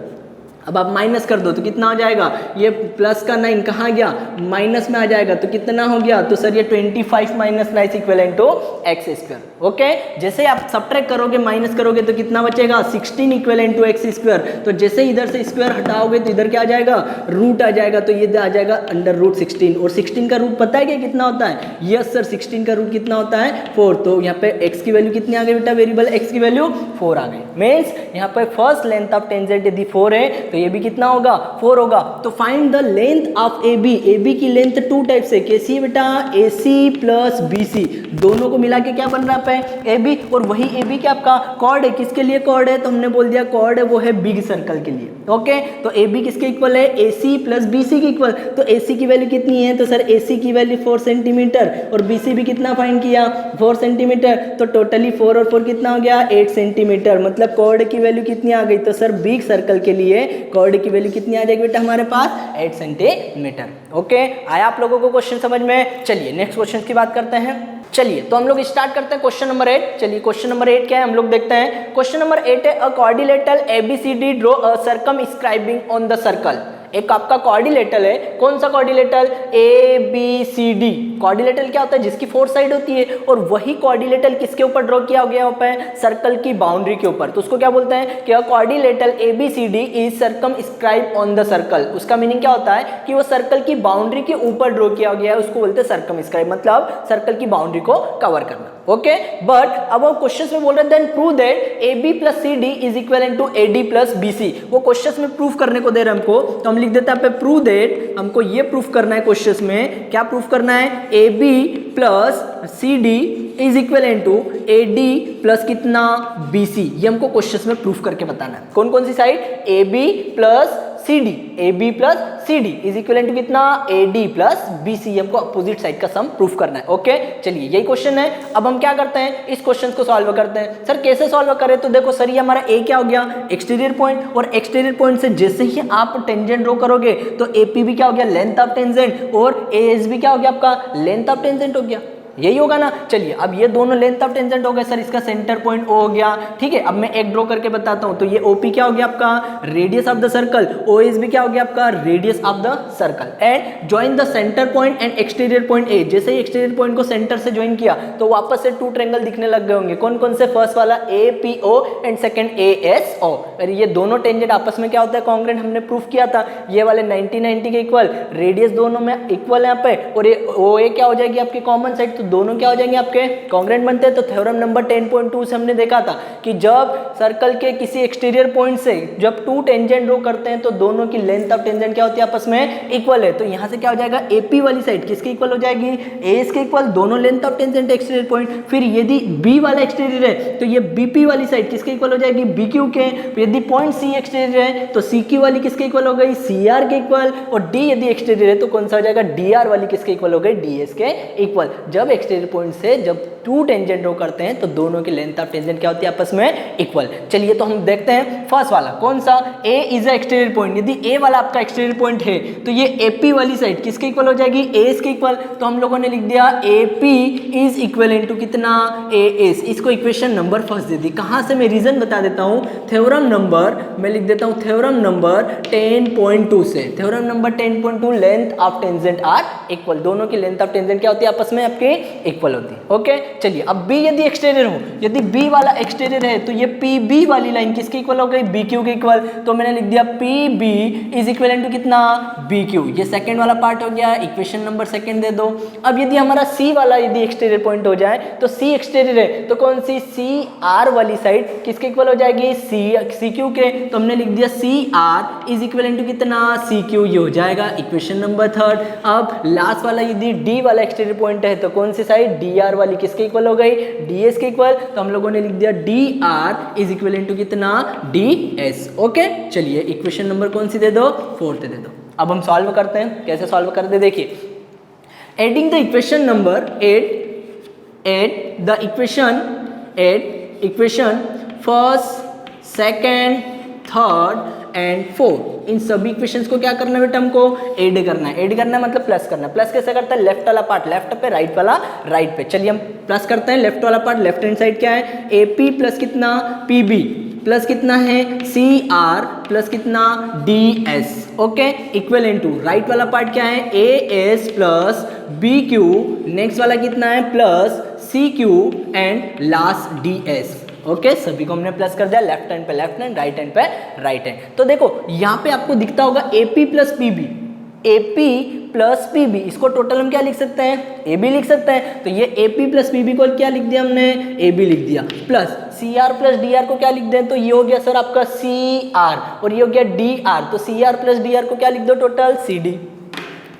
अब आप माइनस कर दो तो कितना हो जाएगा, ये प्लस का 9 कहाँ गया, माइनस में आ जाएगा, तो कितना हो गया, तो सर ये 25 minus 9 equal to x square, okay. जैसे आप सब्ट्रैक्ट करोगे माइनस करोगे तो कितना बचेगा 16 इक्वल टू एक्स स्क्वायर। तो जैसे इधर से स्क्वायर हटाओगे तो इधर क्या आ जाएगा, रूट आ जाएगा, तो ये आ जाएगा अंडर रूट 16। और 16 का रूट पता है क्या कितना होता है, यस सर 16 का रूट कितना होता है 4। तो यहाँ पे x की वैल्यू कितनी आ गई बेटा, वेरिएबल x की वैल्यू 4 आ गई। मीन्स यहाँ पे फर्स्ट लेंथ ऑफ टेंजेंट यदि 4 है तो ये भी कितना होगा 4 होगा। तो find the length of A B, A B की लेंथ 2 टाइप से, कैसी है बेटा, ए सी प्लस बी सी, दोनों को मिला के क्या बन रहा है ए बी। और वही ए बी क्या आपका कॉर्ड है, किसके लिए कॉर्ड है, तो हमने बोल दिया कॉर्ड है वो है बिग सर्कल के लिए, ओके। तो ए बी किसके इक्वल है, ए सी प्लस बी सी के इक्वल। तो ए सी की वैल्यू कितनी है, तो सर ए सी की वैल्यू 4 सेंटीमीटर और बी सी भी कितना फाइंड किया 4 सेंटीमीटर। तो टोटली 4 और 4 कितना हो गया 8 सेंटीमीटर, मतलब कॉर्ड की वैल्यू कितनी आ गई, तो सर बिग सर्कल के लिए कॉर्ड की वैल्यू कितनी आ जाएगी बेटा हमारे पास 8 सेंटीमीटर, ओके। आया आप लोगों को क्वेश्चन समझ में। चलिए नेक्स्ट क्वेश्चन की बात करते हैं। चलिए तो हम लोग स्टार्ट करते हैं क्वेश्चन नंबर 8। चलिए क्वेश्चन नंबर 8 क्या है हम लोग देखते हैं। क्वेश्चन नंबर 8 है, अ quadrilateral ABCD draw a circumscribing on the circle. एक आपका क्वाड्रिलेटरल है, कौन सा क्वाड्रिलेटरल, ABCD। क्वाड्रिलेटरल क्या होता है, जिसकी 4 साइड होती है, और वही क्वाड्रिलेटरल किसके ऊपर ड्रॉ किया गया होता है, सर्कल की बाउंड्री के ऊपर। तो उसको क्या बोलते हैं कि quadrilateral ABCD is circumscribe on the circle. उसका मीनिंग क्या होता है कि वो सर्कल की बाउंड्री के ऊपर ड्रॉ किया गया है, उसको बोलते हैं सर्कमस्क्राइब, मतलब सर्कल की बाउंड्री को कवर करना, ओके। बट अब वो क्वेश्चन में बोल रहे हैं then prove that AB plus CD is equal to AD plus BC। वो क्वेश्चन में प्रूफ करने को दे रहे हैं हमको, तो हम लिख देते हैं प्रूव दैट, हमको ये प्रूफ करना है क्वेश्चन में, क्या प्रूफ करना है, AB plus CD is equal to AD plus कितना BC। ये हमको क्वेश्चन में प्रूफ करके बताना है। कौन कौन सी side, AB plus CD, AB plus CD is equal to कितना AD प्लस BC। हमको अपोजिट साइड का सम प्रूफ करना है, ओके। चलिए यही क्वेश्चन है। अब हम क्या करते हैं, इस क्वेश्चन को सॉल्व करते हैं। सर कैसे सॉल्व करें, तो देखो सर ये हमारा A क्या हो गया, एक्सटीरियर पॉइंट, और एक्सटीरियर पॉइंट से जैसे ही आप टेंजेंट ड्रॉ करोगे तो AP भी क्या हो गया, लेंथ ऑफ टेंजेंट, और AS भी क्या हो गया आपका लेंथ ऑफ टेंजेंट हो गया, यही होगा ना। चलिए अब ये दोनों लेंथ ऑफ टेंजेंट हो गए, सर इसका सेंटर पॉइंट O हो गया, ठीक है। अब मैं एक ड्रॉ करके बताता हूं, तो ये OP क्या हो गया आपका radius of the circle, OS भी क्या हो गया आपका radius of the circle, and join the centre point and exterior point A। जैसे ही एक्सटीरियर पॉइंट को सेंटर से ज्वाइन किया तो वापस से 2 ट्रायंगल दिखने लग गए होंगे। कौन कौन से, फर्स्ट वाला APO एंड सेकंड ASO। और ये दोनों टेंजेंट आपस में क्या होता है, कॉन्ग्रुएंट, हमने प्रूफ किया था। ये वाले 90-90 के इक्वल, रेडियस दोनों में इक्वल है यहाँ पे, और ये OA क्या हो जाएगी आपकी कॉमन साइड, तो दोनों क्या हो जाएंगे आपके कॉन्ग्रुएंट बनते हैं। तो थ्योरम नंबर 10.2 से हमने देखा था कि जब सर्कल के किसी एक्सटीरियर पॉइंट से जब 2 टेंजेंट ड्रॉ करते हैं तो दोनों की लेंथ ऑफ टेंजेंट क्या होती है, आपस में इक्वल है। तो यहाँ से क्या हो जाएगा, AP वाली साइड किसके इक्वल हो जाएगी, AS के इक्वल, दोनों length of tangent exterior point. फिर यदि B वाला एक्सटीरियर है तो ये BP वाली साइड किसके इक्वल हो जाएगी, BQ के। यदि पॉइंट C एक्सटीरियर है तो CQ वाली किसके इक्वल हो गई, CR के इक्वल। और D यदि एक्सटीरियर है तो कौन सा हो जाएगा, DR वाली किसके इक्वल हो गई, DS के इक्वल। जब एक्सटीरियर पॉइंट से जब 2 टेंजेंट ड्रॉ करते हैं तो दोनों की लेंथ ऑफ टेंजेंट क्या होती है, आपस में इक्वल। चलिए तो हम देखते हैं फर्स्ट वाला कौन सा, A is a exterior point. यदि A वाला आपका एक्सटीरियर पॉइंट है तो ये AP वाली साइड किसके इक्वल हो जाएगी, AS के इक्वल। तो हम लोगों ने लिख दिया AP इज इक्वल टू कितना, AS। इसको इक्वेशन नंबर फर्स्ट दे दी। कहाँ से, मैं रीजन बता देता हूँ, थ्योरम नंबर मैं लिख देता हूँ, थ्योरम नंबर 10.2 से। Theorem number 10.2, length of tangent are equal. दोनों की लेंथ ऑफ टेंजेंट क्या होती है, आपस में आपके इक्वल होती है। ओके चलिए, अब बी यदि एक्सटीरियर हो, यदि बी वाला एक्सटीरियर है तो ये पी बी वाली लाइन किसके इक्वल हो गई, बी क्यू के इक्वल। तो मैंने लिख दिया P B is equal to कितना, बी क्यू। ये सेकेंड वाला पार्ट हो गया, इक्वेशन नंबर सेकेंड दे दो। अब यदि हमारा सी वाला यदि एक्सटीरियर पॉइंट हो जाए तो सी एक्सटीरियर है तो कौन सी, सी आर वाली साइड किसके इक्वल हो जाएगी, सी क्यू के। तो हमने लिख दिया C R is equal to कितना, सी क्यू। ये हो जाएगा इक्वेशन नंबर थर्ड। अब लास्ट वाला यदि डी वाला एक्सटीरियर पॉइंट है तो कौन सी साइड, डी आर वाली किसके इक्वल हो गई, डी एस के इक्वल। तो हम लोगों ने लिख दिया D R is equal to कितना, डी एस। ओके चलिए, इक्वेशन नंबर कौन सी दे दो, फोर्थ दे दो। अब हम सॉल्व करते हैं, कैसे सॉल्व करते हैं देखिए। Adding the equation number 8 the equation first second third and fourth, इन सभी इक्वेशंस को क्या करना है बेटा, हमको ऐड करना है। ऐड करना है मतलब प्लस करना है। प्लस कैसे करता है, लेफ्ट वाला पार्ट लेफ्ट पे, राइट वाला राइट पे। चलिए हम प्लस करते हैं। लेफ्ट वाला पार्ट लेफ्ट हैंड साइड क्या है, ए पी प्लस कितना, पी बी प्लस कितना है, सी आर प्लस कितना, D S. Okay equal into right वाला पार्ट क्या है, A S plus B Q, next वाला कितना है, plus C Q and last D S. Okay सभी को हमने प्लस कर दिया, लेफ्ट हैंड पे लेफ्ट हैंड, राइट हैंड पे राइट हैंड। तो देखो यहाँ पे आपको दिखता होगा AP plus PB, AP plus PB, इसको टोटल हम क्या लिख सकते हैं, AB लिख सकते हैं। तो ये AP प्लस PB को क्या लिख दिया हमने, AB लिख दिया। प्लस CR प्लस DR को क्या लिख दें, तो ये हो गया सर आपका CR और ये हो गया DR। तो CR प्लस DR को क्या लिख दो, टोटल CD।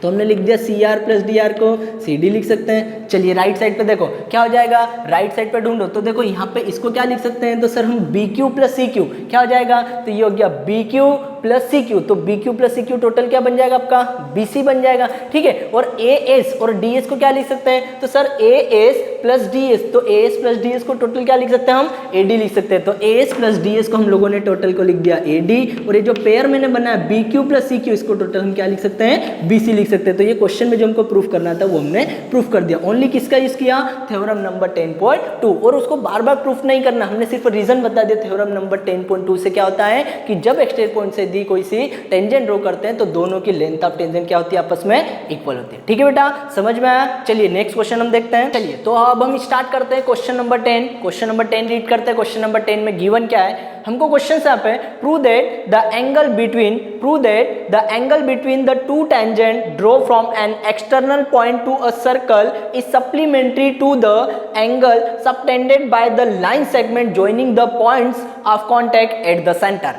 तो हमने लिख दिया CR प्लस DR को CD लिख सकते हैं। चलिए राइट साइड पे देखो क्या हो जाएगा, राइट साइड पे ढूंढो। तो देखो यहाँ पे इसको क्या लिख सकते हैं, तो सर हम BQ प्लस CQ क्या हो जाएगा, तो ये हो गया BQ प्लस CQ। तो BQ प्लस CQ टोटल क्या बन जाएगा आपका, BC बन जाएगा। ठीक है, और AS और DS को क्या लिख सकते हैं, तो सर AS प्लस DS। तो AS प्लस DS को टोटल क्या लिख सकते हैं हम, AD लिख सकते हैं। तो AS प्लस DS को हम लोगों ने टोटल को लिख दिया AD, और ये जो पेयर मैंने बनाया BQ प्लस CQ, इसको टोटल हम क्या लिख सकते हैं, BC लिख सकते हैं। तो ये क्वेश्चन में जो हमको प्रूफ करना था वो हमने प्रूफ कर दिया। ओनली किसका यूज किया, थ्योरम नंबर 10.2, और उसको बार बार प्रूफ नहीं करना, हमने सिर्फ रीजन बता दिया। थ्योरम नंबर 10.2 से क्या होता है कि जब एक्सटीरियर पॉइंट से दी कोई सी टेंजेंट ड्रॉ करते हैं तो दोनों की लेंथ ऑफ टेंजेंट क्या होती है, आपस में इक्वल होती है। ठीक है बेटा, समझ में आया। चलिए नेक्स्ट क्वेश्चन हम देखते हैं। चलिए तो अब हम स्टार्ट करते हैं question number 10। Question number 10 read करते हैं। क्वेश्चन नंबर 10 में गिवन क्या है, हमको क्वेश्चन यहाँ पे prove that the angle between the two tangent draw from an external point to a circle is supplementary to the angle subtended by the line segment joining the points of contact at the centre.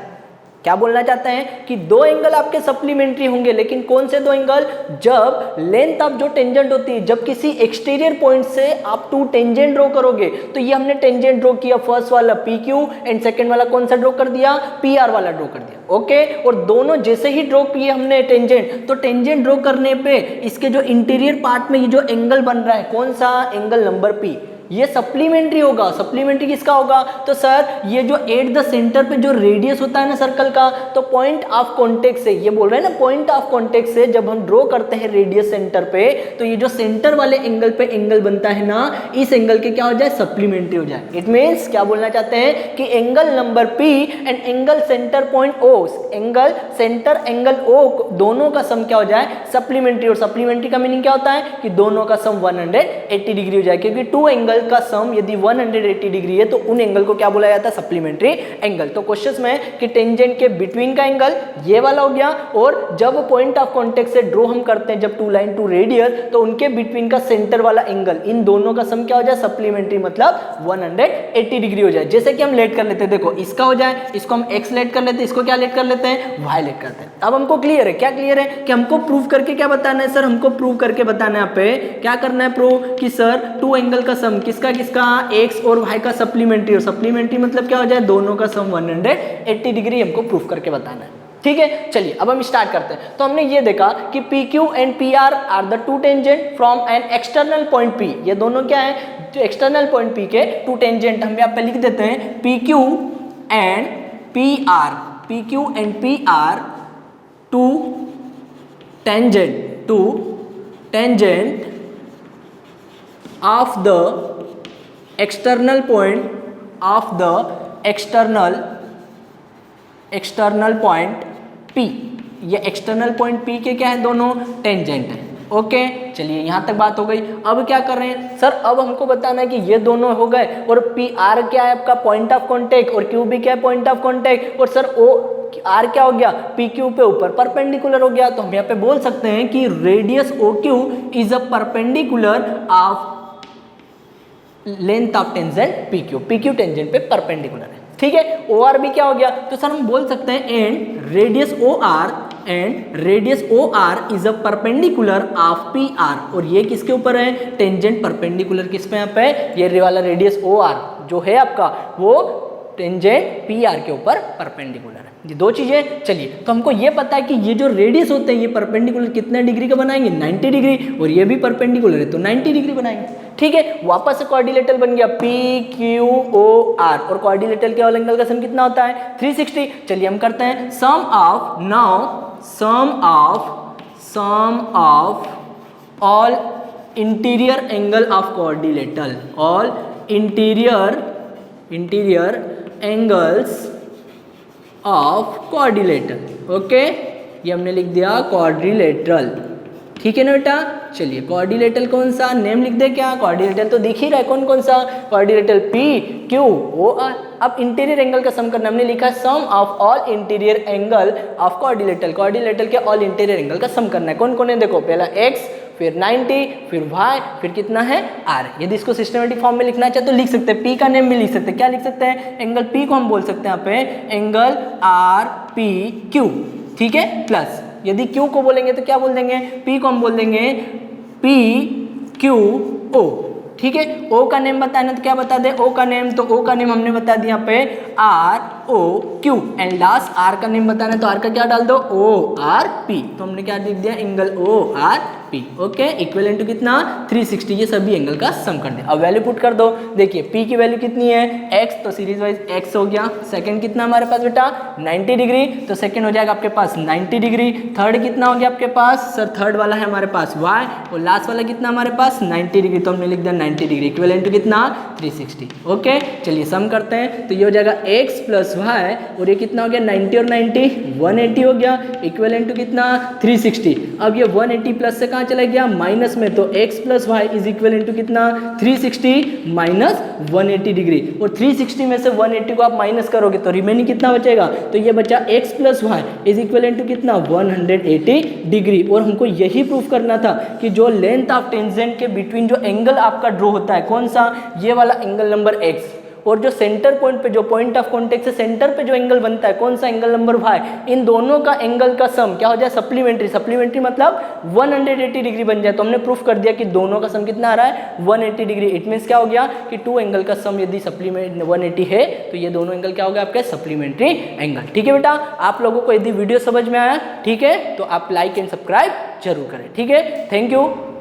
क्या बोलना चाहते हैं कि दो angle आपके supplementary होंगे, लेकिन कौन से दो एंगल, जब लेंथ ऑफ जो टेंजेंट होती है, जब किसी एक्सटीरियर पॉइंट से आप टू टेंजेंट ड्रॉ करोगे। तो ये हमने टेंजेंट ड्रॉ किया, फर्स्ट वाला PQ एंड सेकंड वाला कौन सा ड्रॉ कर दिया, PR वाला ड्रॉ कर दिया। ओके, और दोनों जैसे ही ड्रॉ किए हमने टेंजेंट, तो टेंजेंट ड्रॉ करने पे इसके जो इंटीरियर पार्ट में ये जो एंगल बन रहा है, कौन सा, एंगल नंबर P, ये सप्लीमेंट्री होगा। सप्लीमेंट्री किसका होगा, तो सर ये जो एट द सेंटर पे जो रेडियस होता है ना सर्कल का, तो पॉइंट ऑफ कॉन्टेक्ट से, ये बोल रहे हैं ना, पॉइंट ऑफ कॉन्टेक्ट से जब हम ड्रॉ करते हैं रेडियस सेंटर पे, तो ये जो सेंटर वाले एंगल पे एंगल बनता है ना, इस एंगल के क्या हो जाए, सप्लीमेंट्री हो जाए। इट मींस क्या बोलना चाहते हैं कि angle number P and angle centre point O, angle centre angle O, दोनों का सम क्या हो जाए, सप्लीमेंट्री। और सप्लीमेंट्री का मीनिंग क्या होता है कि दोनों का सम 180 डिग्री हो जाए, क्योंकि टू एंगल का सम यदि 180 डिग्री है तो उन एंगल को क्या बोला जाता है, सप्लीमेंट्री एंगल। तो क्वेश्चन में कि टेंजेंट के बिटवीन का एंगल ये वाला हो गया, और जब पॉइंट ऑफ कॉन्टेक्ट से ड्रॉ हम करते हैं, जब टू लाइन टू रेडियस, तो उनके बिटवीन का सेंटर वाला एंगल, इन दोनों का सम क्या हो जाए, सप्लीमेंट्री, मतलब 180 डिग्री हो जाए। जैसे कि हम लेट कर लेते हैं, देखो इसका हो जाए, इसको हम x लेट कर लेते हैं, इसको क्या लेट कर लेते हैं, y लेट करते हैं। अब हमको क्लियर है, क्या क्लियर है कि हमको प्रूव करके क्या बताना है, सर हमको प्रूव करके बताना है, यहाँ पे क्या करना है, प्रूव कि सर टू एंगल का सम किसका x और y का सप्लीमेंट्री, और सप्लीमेंट्री मतलब क्या हो जाए, दोनों का सम 180 डिग्री हमको प्रूफ करके बताना है। ठीक है, चलिए अब हम स्टार्ट करते हैं। तो हमने ये देखा कि PQ and PR are the two tangent from an external point P, ये दोनों क्या है, जो एक्सटर्नल पॉइंट P के टू टेंजेंट, हम यहाँ पे लिख देते हैं PQ and PR two tangent of the external point P, ये एक्सटर्नल पॉइंट P के क्या है, दोनों टेंजेंट है। ओके, चलिए यहाँ तक बात हो गई। अब क्या कर रहे हैं सर, अब हमको बताना है कि ये दोनों हो गए और पी आर क्या है आपका पॉइंट ऑफ कॉन्टेक्ट और क्यू बी क्या है पॉइंट ऑफ कॉन्टेक्ट, और सर ओ आर क्या हो गया पी क्यू पे ऊपर परपेंडिकुलर हो गया। तो हम यहाँ पे बोल सकते हैं कि radius O Q is a perpendicular of length of tangent P Q tangent पे परपेंडिकुलर है, ठीक है। ओ आर भी क्या हो गया, तो सर हम बोल सकते हैं and radius O R is a perpendicular of P R, और ये किसके ऊपर है टेंजेंट परपेंडिकुलर किस पे यहाँ पे, ये वाला रेडियस ओ आर जो है आपका वो टेंजेंट पी आर के ऊपर परपेंडिकुलर है। ये दो चीजें, चलिए तो हमको ये पता है कि ये जो रेडियस होते हैं ये परपेंडिकुलर कितने डिग्री का बनाएंगे 90 डिग्री, और ये भी परपेंडिकुलर है तो 90 डिग्री बनाएंगे, ठीक है। वापस से क्वाड्रिलेटरल बन गया पी क्यू ओ आर, और क्वाड्रिलेटरल के ऑल एंगल का सम कितना होता है 360। चलिए हम करते हैं sum of all interior angle of quadrilateral, all interior angles of quadrilateral, okay, ये हमने लिख दिया क्वाड्रिलेटरल, ठीक है ना बेटा। चलिए क्वाड्रिलेटरल कौन सा नेम लिख दे, क्या क्वाड्रिलेटरल तो दिख ही रहा है, कौन कौन सा quadrilateral P Q O R. अब इंटीरियर एंगल का सम करना, हमने लिखा है sum of all interior angle of quadrilateral के ऑल इंटीरियर एंगल का सम करना है। कौन कौन है देखो, पहला x फिर 90 फिर y फिर कितना है r। यदि इसको सिस्टमेटिक फॉर्म में लिखना चाहे तो लिख सकते हैं, p का नेम भी लिख सकते हैं, क्या लिख सकते हैं एंगल p को हम बोल सकते हैं यहाँ पे एंगल आर पी क्यू, ठीक है, प्लस यदि q को बोलेंगे तो क्या बोल देंगे p को हम बोल देंगे p q o, ठीक है। o का नेम बताना तो क्या बता दे o का नेम, तो o का नेम हमने बता दिया यहाँ पे r o q, and last r का नेम बताना तो r का क्या डाल दो o r p, तो हमने क्या लिख दिया angle o r p, okay, equivalent to कितना 360, ये सभी एंगल का सम कर दे। अब वैल्यू पुट कर दो, देखिए p की वैल्यू कितनी है x, तो सीरीज वाइज x हो गया, सेकंड कितना हमारे पास बेटा 90 डिग्री, तो सेकंड हो जाएगा आपके पास 90 डिग्री, थर्ड कितना हो गया आपके पास सर, थर्ड वाला है हमारे पास y, और लास्ट वाला कितना हमारे पास 90 डिग्री, तो हमने लिख दिया 90 डिग्री इक्विवेलेंट टू कितना 360, ओके। चलिए सम करते हैं, तो ये हो जाएगा x प्लस वाई, और ये कितना हो गया 90 और 90 180 हो गया, इक्विवेलेंट टू कितना 360। अब ये 180 प्लस से कहाँ चला गया माइनस में, तो x plus Y is equivalent to कितना 360 माइनस 180 डिग्री, और 360 में से 180 को आप माइनस करोगे तो रिमेनिंग कितना बचेगा, तो ये बचा x plus Y is equivalent to कितना 180 डिग्री। और हमको यही प्रूफ करना था कि जो लेंथ ऑफ टेंजेंट के बिटवीन जो एंगल आपका ड्रॉ होता है कौन सा, ये वाला एंगल नंबर x, और जो सेंटर पॉइंट पे जो पॉइंट ऑफ कॉन्टेक्ट से सेंटर पे जो एंगल बनता है कौन सा एंगल नंबर y, इन दोनों का एंगल का सम क्या हो जाए सप्लीमेंट्री मतलब 180 डिग्री बन जाए। तो हमने प्रूफ कर दिया कि दोनों का सम कितना आ रहा है 180 डिग्री। इट मीन्स क्या हो गया कि टू एंगल का सम यदि सप्लीमेंट 180 है तो ये दोनों एंगल क्या हो गया आपके सप्लीमेंट्री एंगल, ठीक है बेटा। आप लोगों को यदि वीडियो समझ में आया, ठीक है, तो आप लाइक एंड सब्सक्राइब जरूर करें, ठीक है। Thank you.